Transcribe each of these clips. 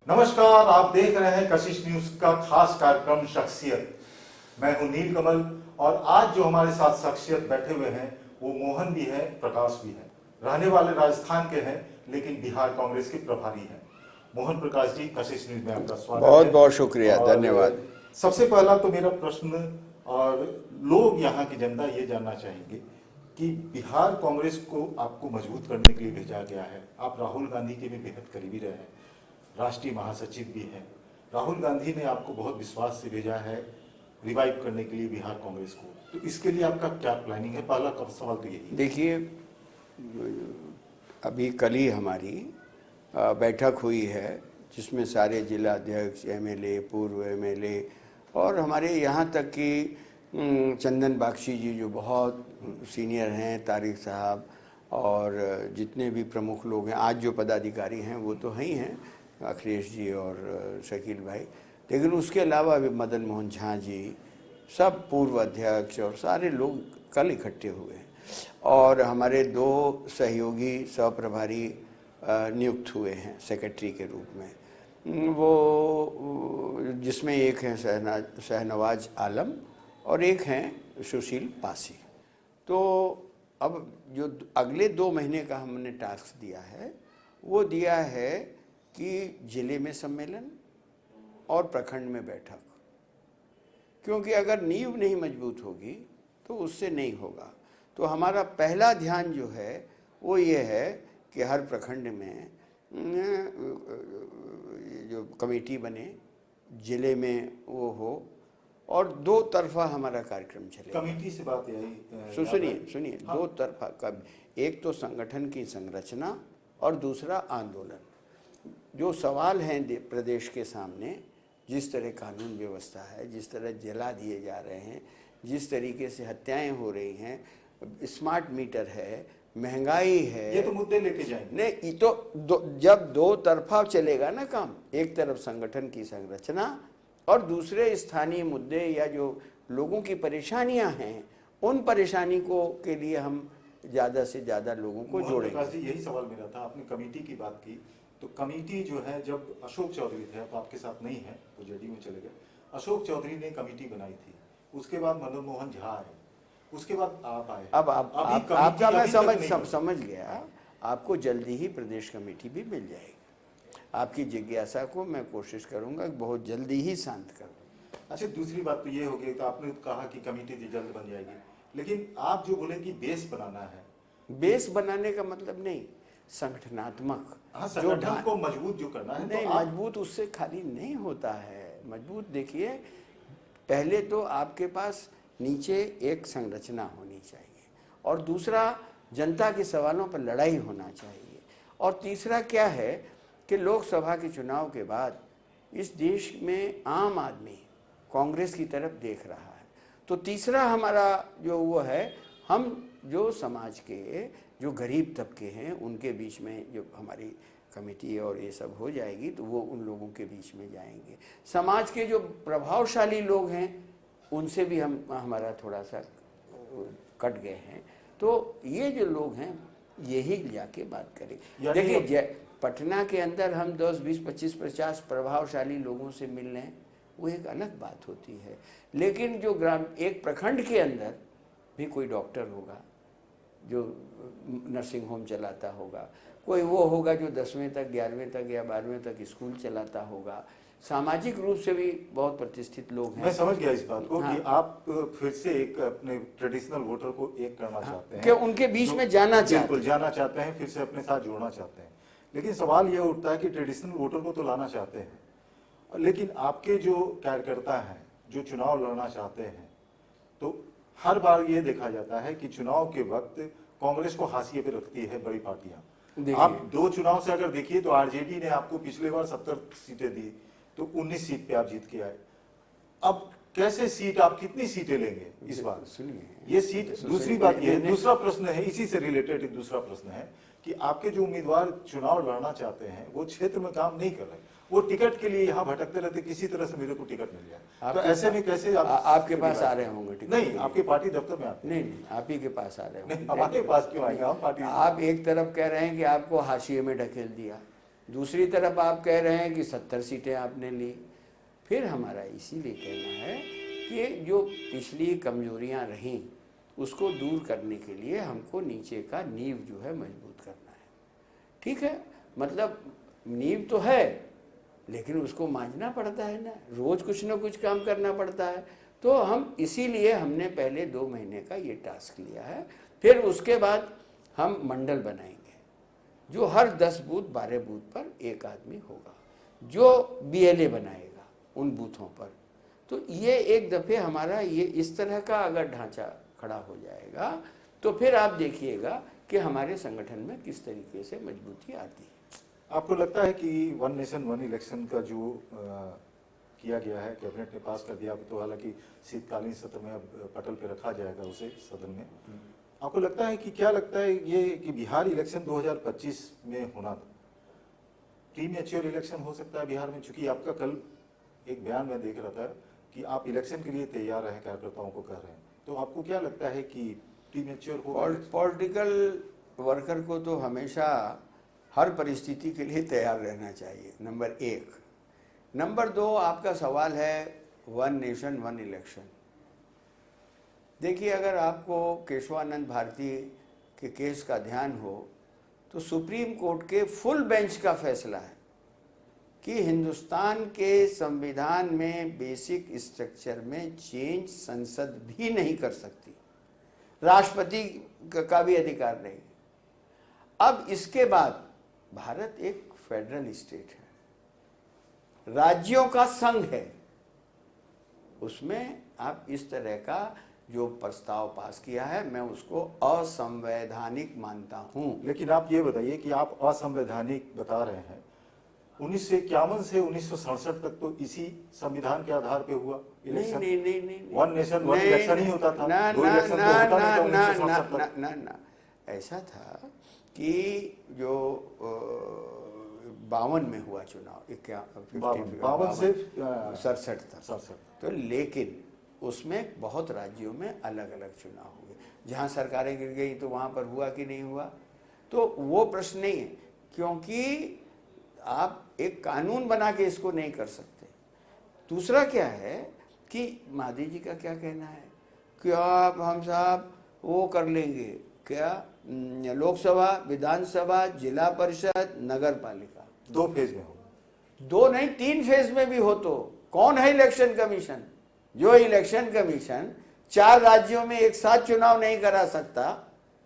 नमस्कार, आप देख रहे हैं कशिश न्यूज का खास कार्यक्रम शख्सियत। मैं हूं नील कमल और आज जो हमारे साथ शख्सियत बैठे हुए हैं वो मोहन भी है, प्रकाश भी है। रहने वाले राजस्थान के हैं लेकिन बिहार कांग्रेस के प्रभारी हैं। मोहन प्रकाश जी, कशिश न्यूज में आपका स्वागत है। बहुत बहुत शुक्रिया, धन्यवाद। सबसे पहला तो मेरा प्रश्न, और लोग यहाँ की जनता ये जानना चाहेंगे कि बिहार कांग्रेस को आपको मजबूत करने के लिए भेजा गया है। आप राहुल गांधी के भी बेहद करीबी रहे हैं, राष्ट्रीय महासचिव भी हैं। राहुल गांधी ने आपको बहुत विश्वास से भेजा है रिवाइव करने के लिए बिहार कांग्रेस को, तो इसके लिए आपका क्या प्लानिंग है? पहला सवाल तो यही। देखिए, अभी कल ही हमारी बैठक हुई है जिसमें सारे जिला अध्यक्ष, एमएलए, पूर्व एमएलए और हमारे यहाँ तक कि चंदन बागची जी जो बहुत सीनियर हैं, तारिक साहब और जितने भी प्रमुख लोग हैं, आज जो पदाधिकारी हैं वो तो हैं ही हैं, अखिलेश जी और शकील भाई, लेकिन उसके अलावा भी मदन मोहन झा जी, सब पूर्व अध्यक्ष और सारे लोग कल इकट्ठे हुए हैं। और हमारे 2 सहयोगी सहप्रभारी नियुक्त हुए हैं सेक्रेटरी के रूप में, वो जिसमें एक हैं शहनवाज आलम और एक हैं सुशील पासी। तो अब जो अगले 2 महीने का हमने टास्क दिया है वो दिया है कि जिले में सम्मेलन और प्रखंड में बैठक, क्योंकि अगर नींव नहीं मजबूत होगी तो उससे नहीं होगा। तो हमारा पहला ध्यान जो है वो ये है कि हर प्रखंड में जो कमेटी बने, जिले में वो हो और 2 तरफा हमारा कार्यक्रम चले। कमेटी से बात यही सुनिए, हाँ। 2 तरफा का, एक तो संगठन की संरचना और दूसरा आंदोलन। जो सवाल हैं प्रदेश के सामने, जिस तरह कानून व्यवस्था है, जिस तरह जला दिए जा रहे हैं, जिस तरीके से हत्याएं हो रही हैं, स्मार्ट मीटर है, महंगाई है, ये तो मुद्दे लेके जाएंगे। नहीं, तो जब 2 तरफा चलेगा ना काम, एक तरफ संगठन की संरचना और दूसरे स्थानीय मुद्दे या जो लोगों की परेशानियां हैं, उन परेशानी को के लिए हम ज़्यादा से ज़्यादा लोगों को जोड़ेंगे। यही सवाल मेरा था। आपने कमेटी की बात की, तो कमेटी जो है, जब अशोक चौधरी थे, अब आपके साथ नहीं है, वो जेडीयू में चले गए, अशोक चौधरी ने कमेटी बनाई थी, उसके बाद मदन मोहन झा आए, उसके बाद आप आए। अब आपका मैं समझ गया, आपको जल्दी ही प्रदेश कमेटी भी मिल जाएगी। आपकी जिज्ञासा को मैं कोशिश करूंगा बहुत जल्दी ही शांत कर दूं। अच्छा, दूसरी बात तो ये हो गई, तो आपने कहा कि कमेटी जल्द बन जाएगी, लेकिन आप जो बोले कि बेस बनाना है, बेस बनाने का मतलब नहीं, संगठनात्मक, संगठन को मजबूत जो करना है। नहीं, तो मजबूत उससे खाली नहीं होता है। मजबूत देखिए, पहले तो आपके पास नीचे एक संरचना होनी चाहिए, और दूसरा जनता के सवालों पर लड़ाई होना चाहिए, और तीसरा क्या है कि लोकसभा के चुनाव के बाद इस देश में आम आदमी कांग्रेस की तरफ देख रहा है। तो तीसरा हमारा जो वो है, हम जो समाज के जो गरीब तबके हैं उनके बीच में जो हमारी कमेटी और ये सब हो जाएगी, तो वो उन लोगों के बीच में जाएंगे। समाज के जो प्रभावशाली लोग हैं उनसे भी हमारा थोड़ा सा कट गए हैं, तो ये जो लोग हैं यही जाके बात करें। देखिए, पटना के अंदर हम 10, 20, 25, 50 प्रभावशाली लोगों से मिल रहे हैं, वो एक अलग बात होती है। लेकिन जो एक प्रखंड के अंदर भी कोई डॉक्टर होगा जो नर्सिंग होम चलाता होगा, कोई वो होगा जो 10वीं तक, 11वीं तक या 12वीं तक स्कूल चलाता होगा, सामाजिक रूप से भी बहुत प्रतिष्ठित लोग हैं। मैं समझ गया इस बात को। हाँ। कि आप फिर से एक अपने ट्रेडिशनल वोटर को एक करना चाहते हैं, कि उनके बीच में जाना चाहते हैं, फिर से अपने साथ जोड़ना चाहते हैं। लेकिन सवाल यह उठता है कि ट्रेडिशनल वोटर को तो लाना चाहते हैं, लेकिन आपके जो कार्यकर्ता हैं जो चुनाव लड़ना चाहते हैं, तो हर बार ये देखा जाता है कि चुनाव के वक्त कांग्रेस को हाशिए पे रखती है बड़ी पार्टियां। आप 2 चुनाव से अगर देखिए तो आरजेडी ने आपको पिछले बार 70 सीटें दी, तो 19 सीट पे आप जीत के आए। अब कैसे सीट, आप कितनी सीटें लेंगे इस बार? सुनिए, ये सीट, दूसरी बात ये, दूसरा प्रश्न है, इसी से रिलेटेड दूसरा प्रश्न है कि आपके जो उम्मीदवार चुनाव लड़ना चाहते हैं वो क्षेत्र में काम नहीं कर रहे, वो टिकट के लिए यहाँ भटकते रहते, किसी तरह से मेरे को टिकट मिल जाए। तो ऐसे में कैसे आपके पास आ रहे होंगे टिकट? नहीं, आपके पार्टी दफ्तर में आते नहीं, आप ही के पास आ रहे होंगे। हमारे पास क्यों आएगा? हम पार्टी। आप एक तरफ कह रहे हैं कि आपको हाशिए में ढकेल दिया, दूसरी तरफ आप कह रहे हैं कि 70 सीटें आपने ली। फिर हमारा इसीलिए कहना है कि जो पिछली कमजोरियां रहीं उसको दूर करने के लिए हमको नीचे का नींव जो है मजबूत करना है। ठीक है, मतलब नींव तो है लेकिन उसको मांझना पड़ता है ना, रोज कुछ ना कुछ काम करना पड़ता है। तो हम इसीलिए हमने पहले 2 महीने का ये टास्क लिया है। फिर उसके बाद हम मंडल बनाएंगे जो हर 10 बूथ 12 बूथ पर एक आदमी होगा जो बीएलए बनाएगा उन बूथों पर। तो ये एक दफ़े हमारा ये इस तरह का अगर ढांचा खड़ा हो जाएगा तो फिर आप देखिएगा कि हमारे संगठन में किस तरीके से मजबूती आती है। आपको लगता है कि वन नेशन वन इलेक्शन का जो किया गया है, कैबिनेट ने पास कर दिया, तो हालांकि शीतकालीन सत्र में अब पटल पे रखा जाएगा उसे सदन में, आपको लगता है कि क्या लगता है ये कि बिहार इलेक्शन 2025 में होना था, प्रीमैच्योर इलेक्शन हो सकता है बिहार में? चूंकि आपका कल एक बयान में देख रहा था कि आप इलेक्शन के लिए तैयार हैं, कार्यकर्ताओं को कह रहे हैं, तो आपको क्या लगता है कि प्रीमैच्योर हो? पॉलिटिकल वर्कर को तो हमेशा हर परिस्थिति के लिए तैयार रहना चाहिए, नंबर 1। नंबर 2, आपका सवाल है वन नेशन वन इलेक्शन। देखिए, अगर आपको केशवानंद भारती के केस का ध्यान हो तो सुप्रीम कोर्ट के फुल बेंच का फैसला है कि हिंदुस्तान के संविधान में बेसिक स्ट्रक्चर में चेंज संसद भी नहीं कर सकती, राष्ट्रपति का भी अधिकार नहीं। अब इसके बाद भारत एक फेडरल स्टेट है, राज्यों का संघ है, उसमें आप इस तरह का जो प्रस्ताव पास किया है मैं उसको असंवैधानिक मानता हूं। लेकिन आप ये बताइए कि आप असंवैधानिक बता रहे हैं, 1951 से 1967 तक तो इसी संविधान के आधार पे हुआ इलेक्शन। नहीं, वन नेशन वन इलेक्शन ही होता था, दो इलेक्शन तो होता नहीं था 1967 तक। ना, ऐसा था कि जो 52 में हुआ चुनाव, 52 से 67 तक। 67। तो लेकिन उसमें बहुत राज्यों में अलग अलग चुनाव हुए, जहां सरकारें गिर गई तो वहां पर हुआ कि नहीं हुआ, तो वो प्रश्न नहीं है, क्योंकि आप एक कानून बना के इसको नहीं कर सकते। दूसरा क्या है कि मादी जी का क्या कहना है, क्या हम साहब वो कर लेंगे क्या, लोकसभा, विधानसभा, जिला परिषद, नगर पालिका 2 फेज में हो, 2 नहीं 3 फेज में भी हो तो कौन है इलेक्शन कमीशन? जो इलेक्शन कमीशन 4 राज्यों में एक साथ चुनाव नहीं करा सकता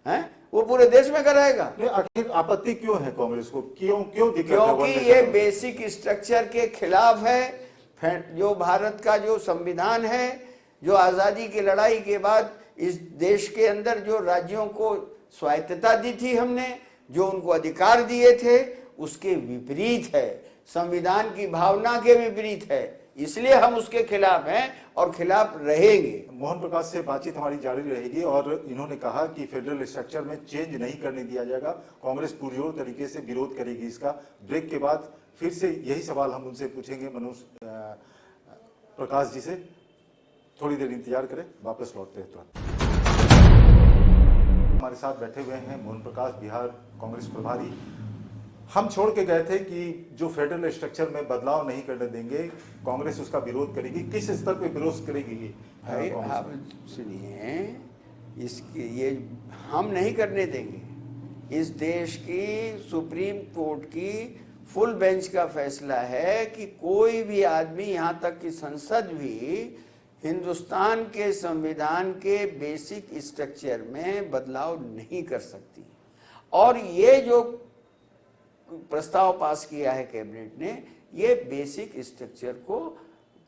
है, वो पूरे देश में कराएगा। आखिर आपत्ति क्यों है कांग्रेस को, क्यों दिक्कत है? क्योंकि ये बेसिक स्ट्रक्चर के खिलाफ है। जो भारत का जो संविधान है, जो आजादी की लड़ाई के बाद इस देश के अंदर जो राज्यों को स्वायत्तता दी थी हमने, जो उनको अधिकार दिए थे, उसके विपरीत है, संविधान की भावना के विपरीत है, इसलिए हम उसके खिलाफ हैं और खिलाफ रहेंगे। मोहन प्रकाश से बातचीत हमारी जारी रहेगी और इन्होंने कहा कि फेडरल स्ट्रक्चर में चेंज नहीं करने दिया जाएगा, कांग्रेस पुरजोर तरीके से विरोध करेगी इसका। ब्रेक के बाद फिर से यही सवाल हम उनसे पूछेंगे, मनोज प्रकाश जी से। थोड़ी देर इंतजार करें, वापस लौटते हैं तुरंत। हमारे साथ बैठे हुए हैं मोहन प्रकाश, बिहार कांग्रेस प्रभारी। हम छोड़ के गए थे कि जो फेडरल स्ट्रक्चर में बदलाव नहीं करने देंगे, कांग्रेस उसका विरोध करेगी। किस स्तर पे विरोध करेगी? भाई आप सुनिए, इसके ये हम नहीं करने देंगे। इस देश की सुप्रीम कोर्ट की फुल बेंच का फैसला है कि कोई भी आदमी, यहाँ तक कि संसद भी हिंदुस्तान के संविधान के बेसिक स्ट्रक्चर में बदलाव नहीं कर सकती। और ये जो प्रस्ताव पास किया है कैबिनेट ने, ये बेसिक स्ट्रक्चर को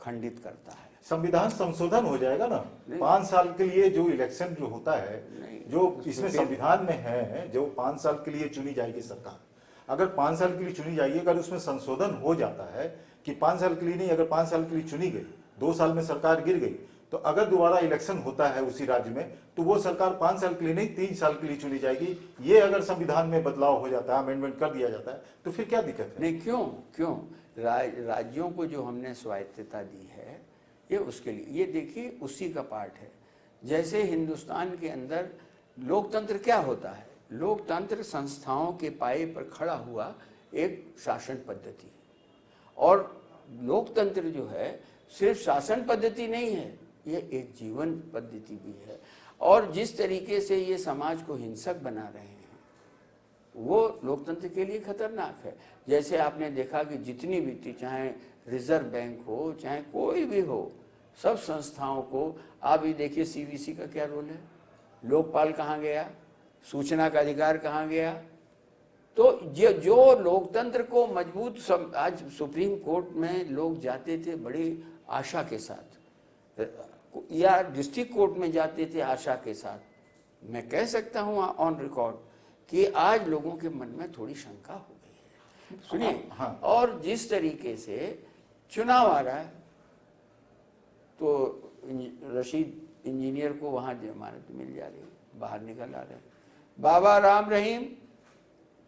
खंडित करता है। संविधान संशोधन हो जाएगा ना 5 साल के लिए, जो इलेक्शन जो होता है, जो इसमें संविधान में है, जो 5 साल के लिए चुनी जाएगी सरकार, अगर 5 साल के लिए चुनी जाएगी, अगर उसमें संशोधन हो जाता है कि 5 साल के लिए नहीं, अगर 5 साल के लिए चुनी गई, 2 साल में सरकार गिर गई, तो अगर दोबारा इलेक्शन होता है उसी राज्य में, तो वो सरकार 5 साल के लिए नहीं 3 साल के लिए चुनी जाएगी। ये अगर संविधान में बदलाव हो जाता है, अमेंडमेंट कर दिया जाता है, तो फिर क्या दिक्कत है? नहीं, क्यों राज्यों को जो हमने स्वायत्तता दी है, ये उसके लिए, ये देखिए उसी का पार्ट है। जैसे हिंदुस्तान के अंदर लोकतंत्र क्या होता है, लोकतंत्र संस्थाओं के पाए पर खड़ा हुआ एक शासन पद्धति, और लोकतंत्र जो है सिर्फ शासन पद्धति नहीं है, ये एक जीवन पद्धति भी है। और जिस तरीके से ये समाज को हिंसक बना रहे हैं वो लोकतंत्र के लिए खतरनाक है। जैसे आपने देखा कि जितनी भी, चाहे रिजर्व बैंक हो चाहे कोई भी हो, सब संस्थाओं को, आप ये देखिए सीवीसी का क्या रोल है, लोकपाल कहाँ गया, सूचना का अधिकार कहाँ गया। तो ये जो लोकतंत्र को मजबूत आज सुप्रीम कोर्ट में लोग जाते थे बड़ी आशा के साथ, या डिस्ट्रिक्ट कोर्ट में जाते थे आशा के साथ। मैं कह सकता हूँ ऑन रिकॉर्ड कि आज लोगों के मन में थोड़ी शंका हो गई है। सुनिए, हाँ। और जिस तरीके से चुनाव आ रहा है तो रशीद इंजीनियर को वहाँ जमानत मिल जा रही है, बाहर निकल आ रहे हैं। बाबा राम रहीम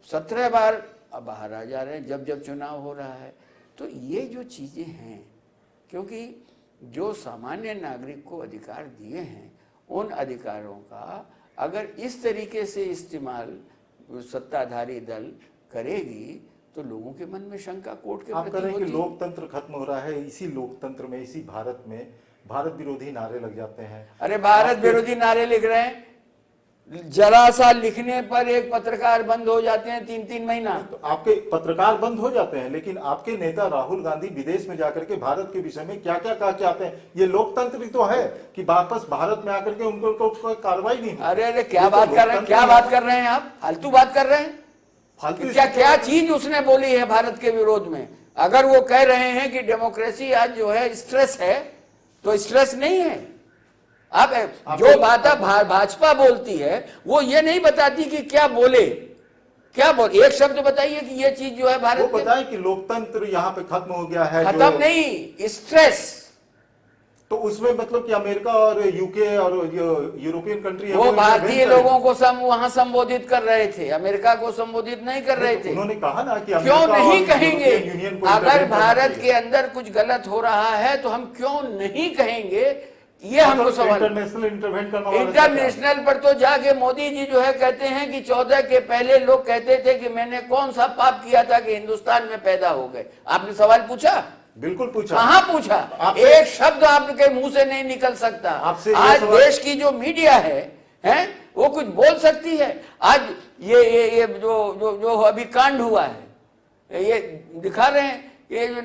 17 बार अब बाहर आ जा रहे हैं जब जब चुनाव हो रहा है। तो ये जो चीज़ें हैं, क्योंकि जो सामान्य नागरिक को अधिकार दिए हैं, उन अधिकारों का अगर इस तरीके से इस्तेमाल सत्ताधारी दल करेगी तो लोगों के मन में शंका कोर्ट के आप प्रति कह रहे हैं कि होती। लोकतंत्र खत्म हो रहा है, इसी लोकतंत्र में, इसी भारत में भारत विरोधी नारे लग जाते हैं। अरे भारत विरोधी नारे लिख रहे हैं, जरा सा लिखने पर एक पत्रकार बंद हो जाते हैं 3-3 महीना। तो आपके पत्रकार बंद हो जाते हैं, लेकिन आपके नेता राहुल गांधी विदेश में जाकर के भारत के विषय में क्या क्या कहा के आते हैं। ये लोकतंत्र भी तो है कि वापस भारत में आकर के उनको कोई कार्रवाई नहीं। अरे क्या बात कर रहे हैं, क्या बात कर रहे हैं आप, फालतू बात कर रहे हैं। फालतू क्या क्या चीज उसने बोली है भारत के विरोध में? अगर वो कह रहे हैं कि डेमोक्रेसी आज जो है स्ट्रेस है, तो स्ट्रेस नहीं है। अब जो बात भाजपा बोलती है वो ये नहीं बताती कि क्या बोले, क्या बोले। एक शब्द बताइए कि ये चीज जो है भारत वो बताए कि लोकतंत्र यहाँ पे खत्म हो गया है। खत्म नहीं, स्ट्रेस। तो उसमें मतलब कि अमेरिका और यूके और यूरोपियन कंट्री, वो भारतीय लोगों को वहां संबोधित कर रहे थे, अमेरिका को संबोधित नहीं कर रहे थे। उन्होंने कहा ना कि क्यों नहीं और कहेंगे? यूनियन को अगर इंटरवेन भारत करना के अंदर कुछ गलत हो रहा है तो हम क्यों नहीं कहेंगे? ये हमको सवाल। इंटरनेशनल इंटरवेन करना वाला इंटरनेशनल पर तो जाके मोदी जी जो है कहते हैं कि 14 के पहले लोग कहते थे कि मैंने कौन सा पाप किया था कि हिंदुस्तान में पैदा हो गए। आपने सवाल पूछा? बिल्कुल पूछा। कहाँ पूछा? एक शब्द आपके मुंह से नहीं निकल सकता। आज देश की जो मीडिया है वो कुछ बोल सकती है। आज ये जो अभी कांड हुआ है, ये दिखा रहे हैं, ये जो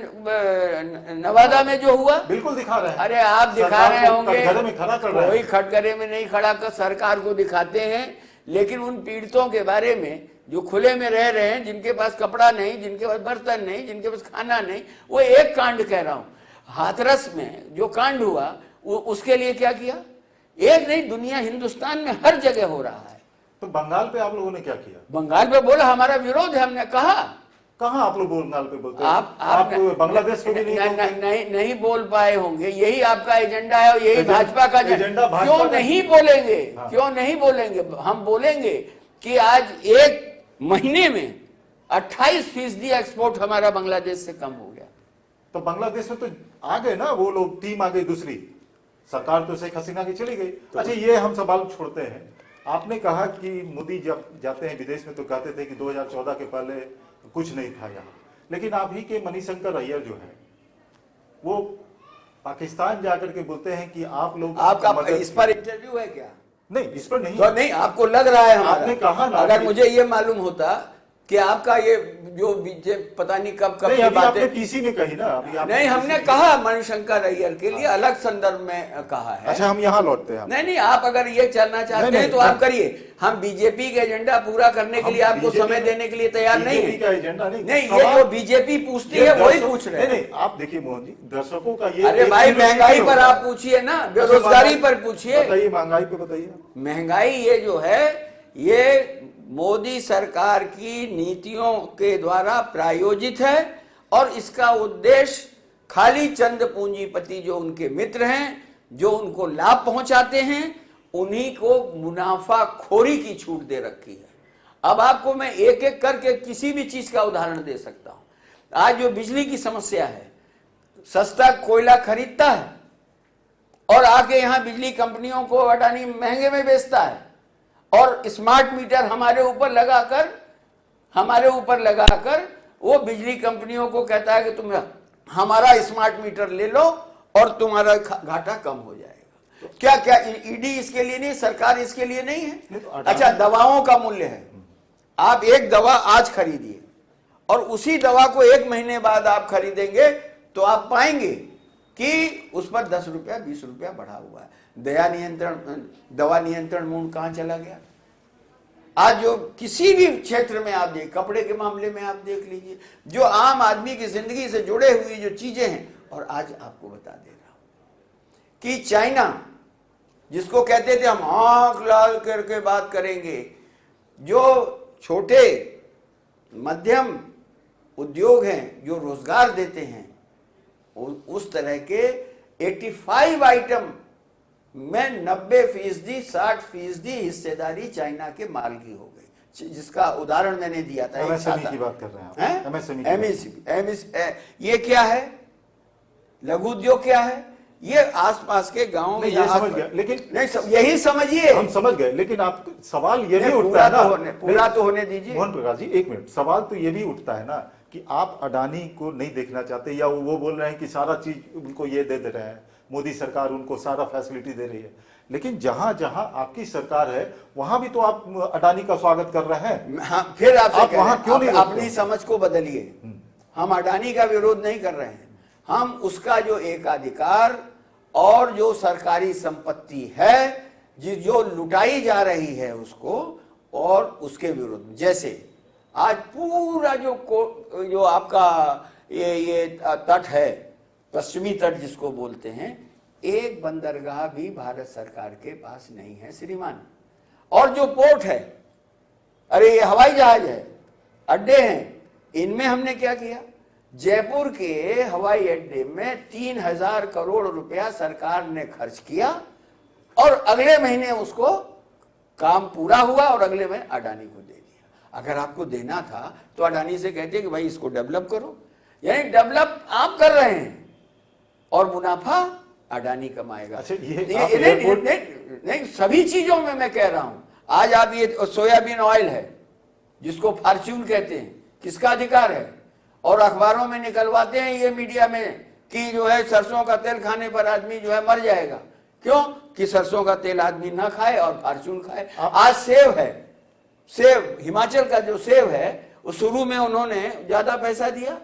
नवादा में जो हुआ, बिल्कुल दिखा रहे हैं। अरे आप दिखा रहे होंगे, कटघरे में खड़ा कर रहे हैं। कोई खटघरे में नहीं खड़ा कर, सरकार को दिखाते हैं। लेकिन उन पीड़ितों के बारे में जो खुले में रह रहे हैं, जिनके पास कपड़ा नहीं, जिनके पास बर्तन नहीं, जिनके पास खाना नहीं, वो एक कांड कह रहा हूं, हाथरस में जो कांड हुआ उसके लिए क्या किया? एक नहीं, दुनिया हिंदुस्तान में हर जगह हो रहा है। तो बंगाल पे आप लोगों ने क्या किया? बंगाल पे बोला हमारा विरोध है, हमने कहा। कहाँ आप लोग बंगाल पे बोलते हैं? आप बांग्लादेश को भी नहीं बोल पाए होंगे। यही आपका एजेंडा है और यही भाजपा का एजेंडा। क्यों नहीं बोलेंगे? क्यों नहीं बोलेंगे? हम बोलेंगे कि आज एक महीने में 28% एक्सपोर्ट हमारा बांग्लादेश से कम हो गया। तो बांग्लादेश में तो आ गए ना वो लोग, टीम आ गई दूसरी, सरकार तो शेख हसीना की चली गई। अच्छा, ये हम सवाल छोड़ते हैं। आपने कहा कि मोदी जब जाते हैं विदेश में तो कहते थे कि 2014 के पहले कुछ नहीं था यहाँ, लेकिन आप ही के मणिशंकर अय्यर जो है वो पाकिस्तान जाकर के बोलते हैं कि आप लोग, आपका इस पर इंटरव्यू है क्या? नहीं, इस पर नहीं। तो नहीं, आपको लग रहा है हमारा। आपने कहा ना, अगर मुझे ये मालूम होता कि आपका ये जो बीजे पता नहीं कब नहीं, की अभी बातें, आपने टीसी में कही ना, अभी आपने नहीं, हमने कहा मणिशंकर अय्यर के लिए अलग संदर्भ में कहा है। अच्छा, हम यहाँ लौटते हैं। नहीं, आप अगर ये चलना चाहते हैं तो आप करिए। हम बीजेपी का एजेंडा पूरा करने के लिए आपको समय देने के लिए तैयार नहीं है। का एजेंडा नहीं, ये जो बीजेपी पूछती है वही पूछ रहे हैं। नहीं, आप देखिए मोहन जी, दर्शकों का ये, अरे भाई, महंगाई पर आप पूछिए ना, बेरोजगारी पर पूछिए। बताइए, महंगाई पे बताइए। महंगाई ये जो है, ये मोदी सरकार की नीतियों के द्वारा प्रायोजित है और इसका उद्देश्य खाली चंद पूंजीपति जो उनके मित्र हैं, जो उनको लाभ पहुंचाते हैं, उन्हीं को मुनाफाखोरी की छूट दे रखी है। अब आपको मैं एक एक करके किसी भी चीज का उदाहरण दे सकता हूं। आज जो बिजली की समस्या है, सस्ता कोयला खरीदता है और आके यहां बिजली कंपनियों को अडानी महंगे में बेचता है और स्मार्ट मीटर हमारे ऊपर लगाकर वो बिजली कंपनियों को कहता है कि तुम हमारा स्मार्ट मीटर ले लो और तुम्हारा घाटा कम हो जाएगा। क्या क्या ईडी इसके लिए नहीं, सरकार इसके लिए नहीं है? अच्छा, दवाओं का मूल्य है, आप एक दवा आज खरीदिए और उसी दवा को 1 महीने बाद आप खरीदेंगे तो आप पाएंगे कि उस पर 10 रुपया 20 रुपया बढ़ा हुआ है। दवा नियंत्रण मूल्य कहां चला गया? आज जो किसी भी क्षेत्र में आप देख, कपड़े के मामले में आप देख लीजिए, जो आम आदमी की जिंदगी से जुड़े हुई जो चीजें हैं। और आज आपको बता दे रहा हूं कि चाइना, जिसको कहते थे हम आंख लाल करके बात करेंगे, जो छोटे मध्यम उद्योग हैं जो रोजगार देते हैं, उस तरह के 85 आइटम में 90%, 60% हिस्सेदारी चाइना के माल की हो गई, जिसका उदाहरण मैंने दिया था। एमएसएमई की बात कर रहे हैं, एमएसएमई। ये क्या है? लघु उद्योग क्या है? ये आसपास के गांवों में, ये समझ गए, लेकिन नहीं, यही समझिए, हम समझ गए, लेकिन आप सवाल ये भी उठता है ना, पूरा तो होने दीजिए मोहन प्रकाश जी, 1 मिनट। सवाल तो ये भी उठता है ना कि आप अडानी को नहीं देखना चाहते, या वो बोल रहे हैं कि सारा चीज उनको ये दे रहे हैं, मोदी सरकार उनको सारा फैसिलिटी दे रही है, लेकिन जहां जहां आपकी सरकार है वहां भी तो आप अडानी का स्वागत कर रहे हैं। हाँ, फिर आप वहां क्यों नहीं? अपनी समझ को बदलिए। हम अडानी का विरोध नहीं कर रहे हैं, हम उसका जो एकाधिकार और जो सरकारी संपत्ति है जो लुटाई जा रही है उसको, और उसके विरोध। जैसे आज पूरा जो आपका ये तट है, पश्चिमी तट जिसको बोलते हैं, एक बंदरगाह भी भारत सरकार के पास नहीं है श्रीमान। और जो पोर्ट है, अरे ये हवाई जहाज है, अड्डे हैं, इनमें हमने क्या किया? जयपुर के हवाई अड्डे में 3000 करोड़ रुपया सरकार ने खर्च किया और अगले महीने उसको काम पूरा हुआ और अगले महीने अडानी को दे दिया। अगर आपको देना था तो अडानी से कहते कि भाई इसको डेवलप करो, यानी डेवलप आप कर रहे हैं और मुनाफा अडानी कमाएगा। अच्छा, नहीं, सभी चीजों में मैं कह रहा हूं। आज आप ये सोयाबीन ऑयल है जिसको फॉर्च्यून कहते हैं, किसका अधिकार है? और अखबारों में निकलवाते हैं ये मीडिया में कि जो है सरसों का तेल खाने पर आदमी जो है मर जाएगा। क्यों? कि सरसों का तेल आदमी ना खाए और फॉर्च्यून खाए। आज सेब है, सेब हिमाचल का जो सेब है, वो शुरू में उन्होंने ज्यादा पैसा दिया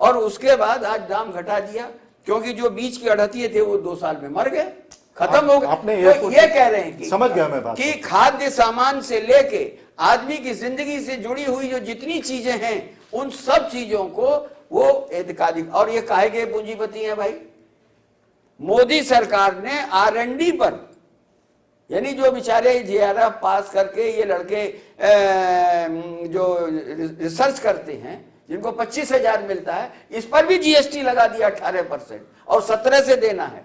और उसके बाद आज दाम घटा दिया, क्योंकि जो बीज के अड़तिये थे वो 2 साल में मर गए, खत्म हो गए। तो ये कह रहे हैं कि समझ गया मैं बात कि खाद्य सामान से लेके आदमी की जिंदगी से जुड़ी हुई जो जितनी चीजें हैं, उन सब चीजों को वो एकाधिक। और ये काहे के पूंजीपति हैं भाई? मोदी सरकार ने R&D पर, यानी जो बेचारे JRF पास करके ये लड़के जो रिसर्च करते हैं, जिनको 25,000 मिलता है, इस पर भी GST लगा दिया 18% और 17 से देना है।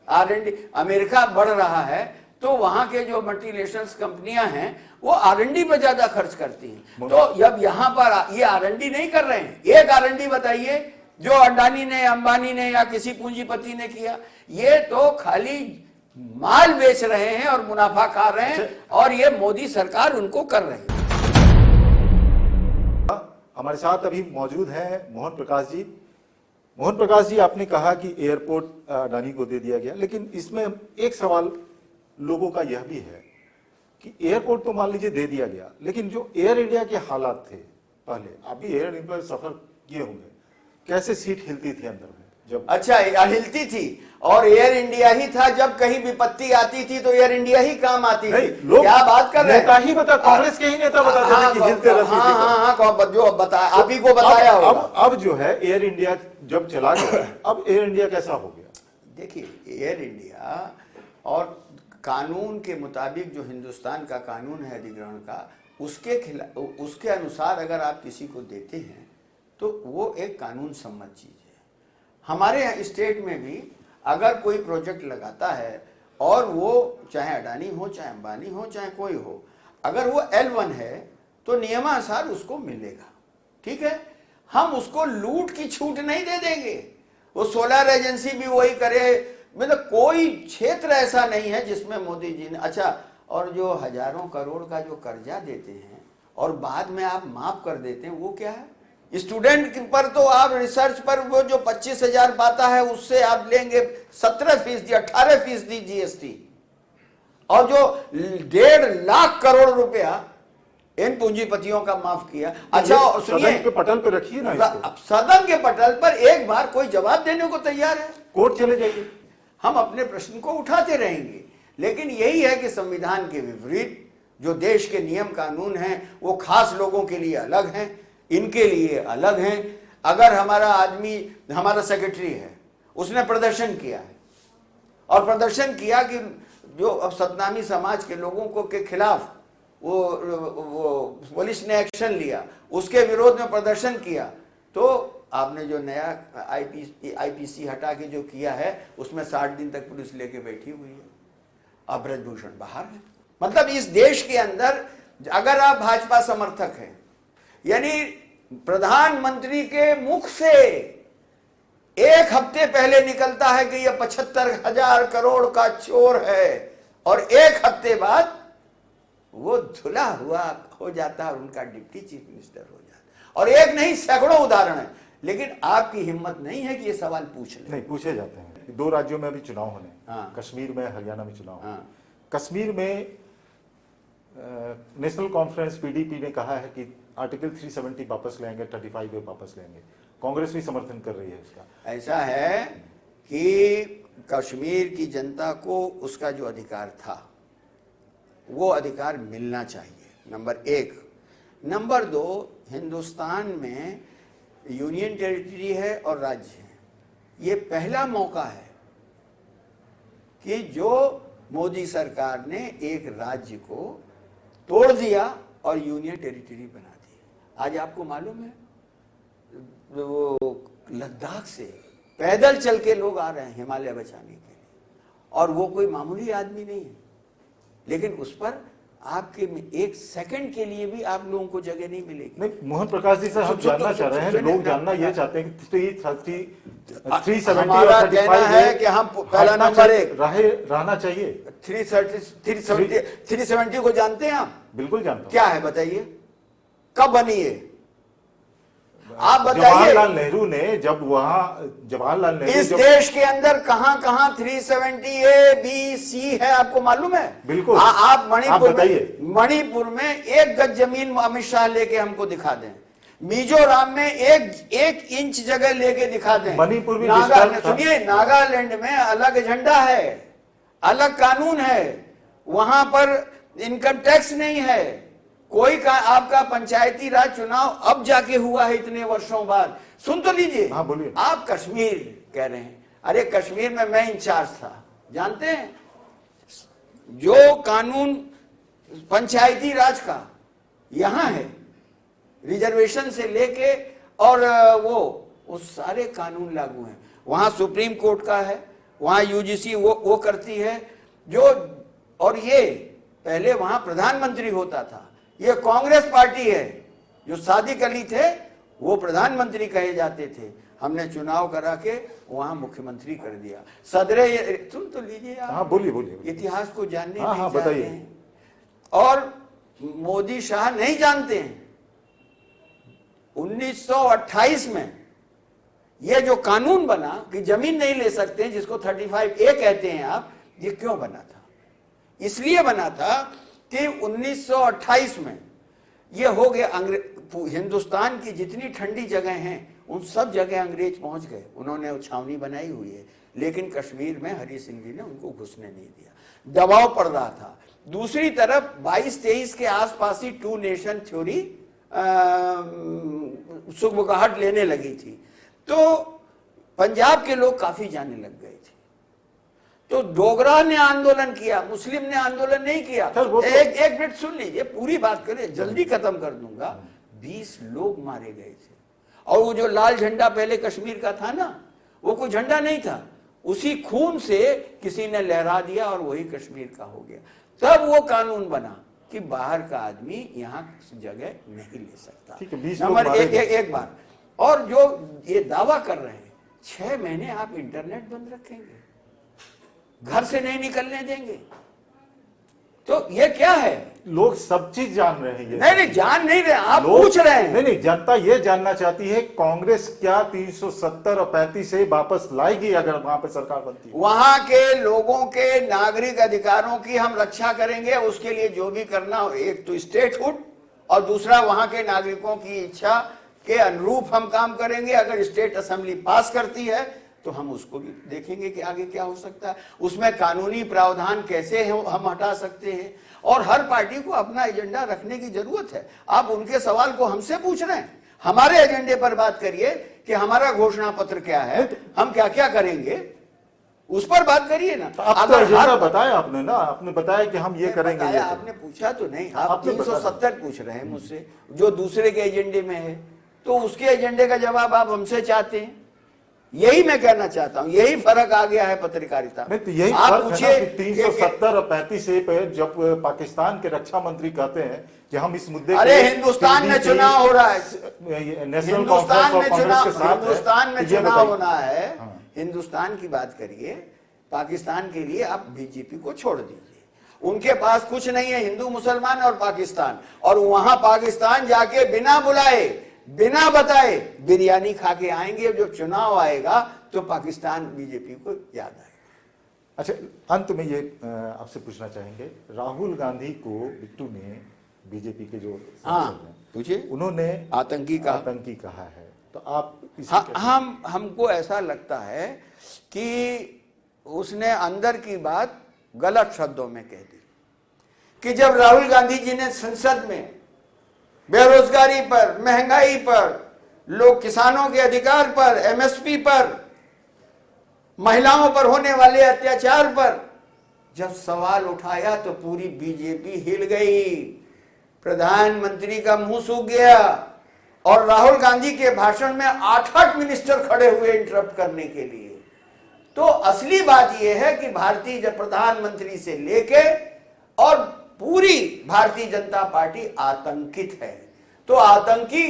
R&D अमेरिका बढ़ रहा है तो वहां के जो मल्टीनेशनल कंपनियां हैं वो R&D पर ज्यादा खर्च करती हैं। तो अब यहां पर ये R&D नहीं कर रहे हैं। एक R&D बताइए जो अडानी ने, अंबानी ने या किसी पूंजीपति ने किया? ये तो खाली माल बेच रहे हैं और मुनाफा खा रहे हैं, और ये मोदी सरकार उनको कर रही है। हमारे साथ अभी मौजूद हैं मोहन प्रकाश जी। मोहन प्रकाश जी, आपने कहा कि एयरपोर्ट अडानी को दे दिया गया, लेकिन इसमें एक सवाल लोगों का यह भी है कि एयरपोर्ट तो मान लीजिए दे दिया गया, लेकिन जो एयर इंडिया के हालात थे पहले, आप भी एयर इंडिया में सफर किए होंगे, कैसे सीट हिलती थी अंदर में जब? अच्छा, हिलती थी, और एयर इंडिया ही था। जब कहीं विपत्ति आती थी तो एयर इंडिया ही काम आती थी। क्या बात कर रहे हैं? नेता ही बता, कांग्रेस के ही नेता बताते थे कि हिलते रहती थी। हाँ, जो बताया, आप ही को बताया होगा। अब जो है एयर इंडिया जब चला गया, अब एयर इंडिया कैसा हो गया? देखिए, एयर इंडिया और कानून के मुताबिक जो हिंदुस्तान का कानून है अधिग्रहण का, उसके अनुसार अगर आप किसी को देते हैं तो वो एक कानून सम्मत चीज है। हमारे यहाँ स्टेट में भी अगर कोई प्रोजेक्ट लगाता है और वो चाहे अडानी हो, चाहे अंबानी हो, चाहे कोई हो, अगर वो L1 है तो नियमानुसार उसको मिलेगा। ठीक है, हम उसको लूट की छूट नहीं दे देंगे। वो सोलर एजेंसी भी वही करे, मतलब कोई क्षेत्र ऐसा नहीं है जिसमें मोदी जी ने। अच्छा, और जो हजारों करोड़ का जो कर्जा देते हैं और बाद में आप माफ कर देते हैं, वो क्या है? स्टूडेंट पर तो आप रिसर्च पर वो जो 25,000 पाता है उससे आप लेंगे 17%, 18% जीएसटी, और जो 1.5 लाख करोड़ रुपया इन पूंजीपतियों का माफ किया। अच्छा सुनिए, सदन के पटल पर रखिए ना इसको। सदन के पटल पर एक बार कोई जवाब देने को तैयार है? कोर्ट चले जाइए। हम अपने प्रश्न को उठाते रहेंगे, लेकिन यही है कि संविधान के विपरीत जो देश के नियम कानून हैं वो खास लोगों के लिए अलग हैं, इनके लिए अलग हैं। अगर हमारा आदमी, हमारा सेक्रेटरी है, उसने प्रदर्शन किया है और प्रदर्शन किया कि जो अब सतनामी समाज के लोगों को के खिलाफ वो पुलिस ने एक्शन लिया, उसके विरोध में प्रदर्शन किया, तो आपने जो नया आईपीसी हटा के जो किया है उसमें 60 दिन तक पुलिस लेके बैठी हुई है। अब ब्रजभूषण बाहर है। मतलब इस देश के अंदर अगर आप भाजपा समर्थक हैं, यानी प्रधानमंत्री के मुख से एक हफ्ते पहले निकलता है कि यह 75,000 करोड़ का चोर है, और एक हफ्ते बाद वो धुला हुआ हो जाता है और उनका डिप्टी चीफ मिनिस्टर हो जाता। और एक नहीं, सैकड़ों उदाहरण है, लेकिन आपकी हिम्मत नहीं है कि ये सवाल पूछ ले। नहीं, पूछे जाते हैं। 2 राज्यों में अभी चुनाव होने, हाँ। कश्मीर में, हरियाणा में चुनाव। हाँ। कश्मीर में नेशनल कॉन्फ्रेंस पीडीपी ने कहा है कि आर्टिकल 370 वापस लेंगे, 35A वापस लेंगे। कांग्रेस भी समर्थन कर रही है उसका। ऐसा है कि कश्मीर की जनता को उसका जो अधिकार था वो अधिकार मिलना चाहिए, नंबर 1। नंबर 2, हिंदुस्तान में यूनियन टेरिटरी है और राज्य है। ये पहला मौका है कि जो मोदी सरकार ने एक राज्य को तोड़ दिया और यूनियन टेरिटरी बना दी। आज आपको मालूम है वो लद्दाख से पैदल चल के लोग आ रहे हैं हिमालय बचाने के लिए, और वो कोई मामूली आदमी नहीं है, लेकिन उस पर आपके 1 सेकंड के लिए भी आप लोगों को जगह नहीं मिलेगी। नहीं, मोहन प्रकाश जी, सर हम जानना चाह रहे हैं, लोग जानना ये चाहते हैं कि 370 हमारा कहना है कि हम पहला नंबर 1 रहना चाहिए। 370 को जानते हैं आप? बिल्कुल जानता हूं। क्या है बताइए, कब बनी है? आप बताइए। जवाहरलाल नेहरू ने जब जवाहरलाल नेहरू इस देश के अंदर कहां कहां 370A B C है आपको मालूम है? बिल्कुल। आप मणिपुर में 1 गज जमीन अमित शाह लेके हमको दिखा दें। मिजोरम में एक इंच जगह लेके दिखा दें। मणिपुर भी सुनिए, नागालैंड में अलग झंडा है, अलग कानून है, वहां पर इनकम टैक्स नहीं है, कोई का आपका पंचायती राज चुनाव अब जाके हुआ है इतने वर्षों बाद। सुन तो लीजिए। हाँ, बोलिए। आप कश्मीर कह रहे हैं, अरे कश्मीर में मैं इंचार्ज था, जानते हैं जो कानून पंचायती राज का यहां है, रिजर्वेशन से लेके और वो सारे कानून लागू हैं। वहां सुप्रीम कोर्ट का है, वहां यूजीसी वो करती है जो, और ये पहले वहां प्रधानमंत्री होता था। ये कांग्रेस पार्टी है, जो सादिक अली थे वो प्रधानमंत्री कहे जाते थे, हमने चुनाव करा के वहां मुख्यमंत्री कर दिया। सदरे सुन तो लीजिए आप। हाँ, बोलिए। इतिहास को जानने हाँ, नहीं बताइए। चाहते हैं, और मोदी शाह नहीं जानते हैं। 1928 में ये जो कानून बना कि जमीन नहीं ले सकते, जिसको 35A कहते हैं आप, ये क्यों बना था? इसलिए बना था कि 1928 में ये हो गया, हिंदुस्तान की जितनी ठंडी जगह हैं उन सब जगह अंग्रेज पहुंच गए, उन्होंने छावनी बनाई हुई है, लेकिन कश्मीर में हरि सिंह जी ने उनको घुसने नहीं दिया, दबाव पड़ रहा था। दूसरी तरफ 22-23 के आसपास ही 2 नेशन थ्योरी सुगबुगाहट लेने लगी थी, तो पंजाब के लोग काफी जाने लग गए थे। तो डोगरा ने आंदोलन किया, मुस्लिम ने आंदोलन नहीं किया। एक मिनट सुन लीजिए, पूरी बात करें, जल्दी खत्म कर दूंगा। 20 लोग मारे गए थे, और वो जो लाल झंडा पहले कश्मीर का था ना, वो कोई झंडा नहीं था, उसी खून से किसी ने लहरा दिया और वही कश्मीर का हो गया। तब वो कानून बना कि बाहर का आदमी यहाँ जगह नहीं ले सकता। नंबर एक बार, और जो ये दावा कर रहे हैं 6 महीने आप इंटरनेट बंद रखेंगे, घर से नहीं निकलने देंगे, तो ये क्या है? लोग सब चीज जान रहे हैं ये। नहीं, जान नहीं रहे, आप लोग पूछ रहे हैं। नहीं, जनता ये जानना चाहती है कांग्रेस क्या 370 और 35 से वापस लाएगी अगर वहां पे सरकार बनती है? वहां के लोगों के नागरिक अधिकारों की हम रक्षा करेंगे, उसके लिए जो भी करना हो, एक तो स्टेटहुड और दूसरा वहां के नागरिकों की इच्छा के अनुरूप हम काम करेंगे। अगर स्टेट असेंबली पास करती है तो हम उसको भी देखेंगे कि आगे क्या हो सकता है, उसमें कानूनी प्रावधान कैसे हम हटा सकते हैं। और हर पार्टी को अपना एजेंडा रखने की जरूरत है। आप उनके सवाल को हमसे पूछ रहे हैं, हमारे एजेंडे पर बात करिए कि हमारा घोषणा पत्र क्या है, हम क्या क्या करेंगे, उस पर बात करिए ना। अब तो एजेंडा बताया आपने ना, आपने बताया कि हम ये करेंगे। ये आपने पूछा तो नहीं, आप 370 पूछ रहे हैं मुझसे जो दूसरे के एजेंडे में है, तो उसके एजेंडे का जवाब आप हमसे चाहते हैं। यही मैं कहना चाहता हूं, यही फर्क आ गया है पत्रकारिता में। तो यही आप फर्क पूछिए है ना कि 370 और 35 से पे जब पाकिस्तान के रक्षा मंत्री कहते हैं कि हम इस मुद्दे, अरे हिंदुस्तान में चुनाव हो रहा है, नेशनल हिंदुस्तान में चुनाव, हिंदुस्तान में चुनाव होना है। हिंदुस्तान की बात करिए, पाकिस्तान के लिए आप बीजेपी को छोड़ दीजिए, उनके पास कुछ नहीं है, हिंदू मुसलमान और पाकिस्तान, और वहां पाकिस्तान जाके बिना बुलाए बिना बताए बिरयानी खा के आएंगे। जब चुनाव आएगा तो पाकिस्तान बीजेपी को याद आएगा। अच्छा, अंत में ये आपसे पूछना चाहेंगे, राहुल गांधी को बिट्टू ने, बीजेपी के जो पूछिए, उन्होंने आतंकी कहा है, तो आप हमको ऐसा लगता है कि उसने अंदर की बात गलत शब्दों में कह दी कि जब राहुल गांधी जी ने संसद में बेरोजगारी पर, महंगाई पर, लोग किसानों के अधिकार पर, एमएसपी पर, महिलाओं पर होने वाले अत्याचार पर जब सवाल उठाया तो पूरी बीजेपी हिल गई, प्रधानमंत्री का मुंह सूख गया, और राहुल गांधी के भाषण में 8-8 मिनिस्टर खड़े हुए इंटरप्ट करने के लिए। तो असली बात यह है कि भारतीय प्रधानमंत्री से लेके और पूरी भारतीय जनता पार्टी आतंकित है। तो आतंकी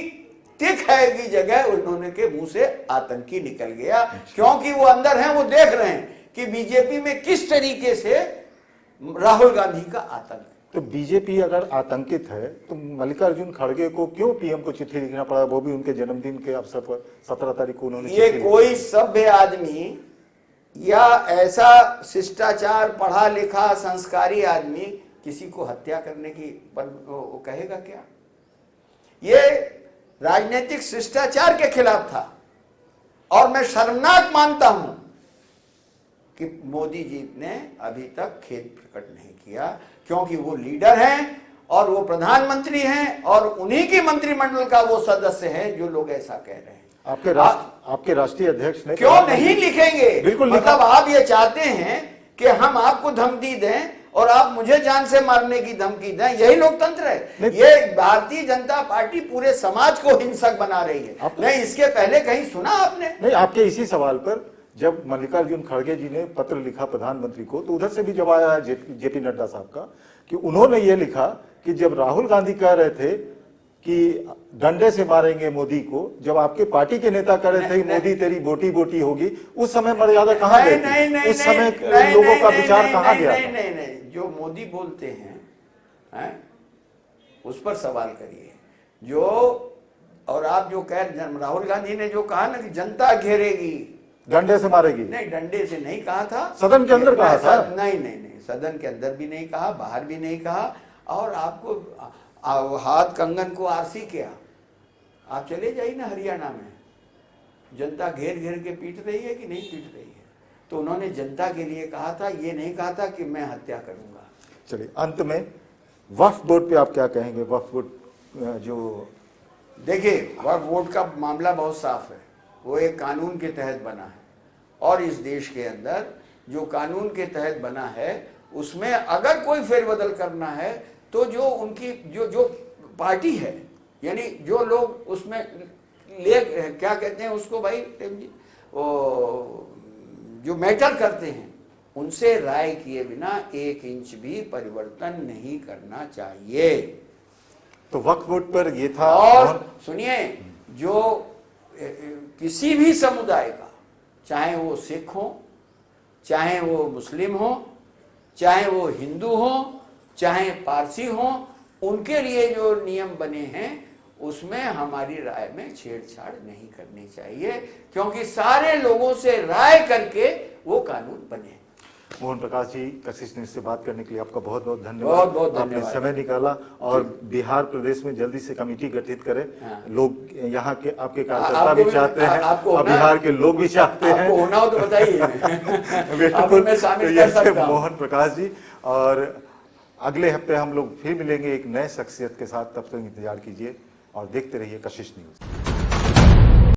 तिख है की जगह उन्होंने के मुंह से आतंकी निकल गया, क्योंकि वो अंदर हैं, वो देख रहे हैं कि बीजेपी में किस तरीके से राहुल गांधी का आतंक। तो बीजेपी अगर आतंकित है तो मल्लिकार्जुन खड़गे को क्यों पीएम को चिट्ठी लिखना पड़ा, वो भी उनके जन्मदिन के अवसर पर 17 तारीख को उन्होंने। ये कोई सभ्य आदमी या ऐसा शिष्टाचार पढ़ा लिखा संस्कारी आदमी किसी को हत्या करने की वो कहेगा क्या? ये राजनीतिक शिष्टाचार के खिलाफ था, और मैं शर्मनाक मानता हूं कि मोदी जी ने अभी तक खेद प्रकट नहीं किया, क्योंकि वो लीडर हैं और वो प्रधानमंत्री हैं और उन्हीं की मंत्रिमंडल का वो सदस्य है जो लोग ऐसा कह रहे हैं। आपके राष्ट्रीय अध्यक्ष ने क्यों नहीं लिखेंगे? बिल्कुल, मतलब आप ये चाहते हैं कि हम आपको धमकी दें और आप मुझे जान से मारने की धमकी दें, यही लोकतंत्र है? ये भारतीय जनता पार्टी पूरे समाज को हिंसक बना रही है। नहीं, इसके पहले कहीं सुना आपने? नहीं, आपके इसी सवाल पर जब मल्लिकार्जुन खड़गे जी ने पत्र लिखा प्रधानमंत्री को, तो उधर से भी जवाब आया जेपी नड्डा साहब का कि उन्होंने ये लिखा कि जब राहुल गांधी कह रहे थे कि डंडे से मारेंगे मोदी को, जब आपके पार्टी के नेता कह रहे थे कि मोदी तेरी बोटी बोटी होगी, उस समय मर्यादा कहाँ गई थी? उस समय लोगों का विचार कहाँ गया? नहीं, जो मोदी बोलते हैं उस पर सवाल करिए। जो और आप जो कह, राहुल गांधी ने जो कहा ना कि जनता घेरेगी, डंडे से मारेगी, नहीं, डंडे से नहीं कहा था, सदन के अंदर कहा था। नहीं, सदन के अंदर भी नहीं कहा, बाहर भी नहीं कहा। और आपको हाथ कंगन को आरसी किया, आप चले जाइए ना हरियाणा में, जनता घेर घेर के पीट रही है कि नहीं पीट रही है? तो उन्होंने जनता के लिए कहा था, ये नहीं कहा था कि मैं हत्या करूंगा। चलिए, अंत में वक्फ बोर्ड पे आप क्या कहेंगे? वक्फ बोर्ड जो, देखिए, वक्फ बोर्ड का मामला बहुत साफ है, वो एक कानून के तहत बना है, और इस देश के अंदर जो कानून के तहत बना है उसमें अगर कोई फेरबदल करना है तो जो उनकी जो पार्टी है, यानी जो लोग उसमें ले, क्या कहते हैं उसको भाई, वो जो मैटर करते हैं, उनसे राय किए बिना 1 इंच भी परिवर्तन नहीं करना चाहिए। तो वक्फ बोर्ड पर ये था। और सुनिए, जो किसी भी समुदाय का, चाहे वो सिख हो, चाहे वो मुस्लिम हो, चाहे वो हिंदू हो, चाहे पारसी हों, उनके लिए जो नियम बने हैं उसमें हमारी राय में छेड़छाड़ नहीं करनी चाहिए, क्योंकि सारे लोगों से राय करके वो कानून बने। मोहन प्रकाश जी, कशिश न्यूज से बात करने के लिए आपका बहुत बहुत धन्यवाद। बहुत बहुत आपने धन्यवाद। समय निकाला और बिहार प्रदेश में जल्दी से कमेटी गठित करें। हाँ। लोग यहाँ के आपके कार्यकर्ता आपको भी भी- चाहते हैं आपको और होना- बिहार के लोग भी चाहते हैं। आपको होना हो तो बताइए। आपको बिल्कुल। मैं शामिल तो कर ये थे सकता हूं। मोहन प्रकाश जी, और अगले हफ्ते हम लोग फिर मिलेंगे एक नए शख्सियत के साथ। तब तक इंतजार कीजिए और देखते रहिए कशिश न्यूज।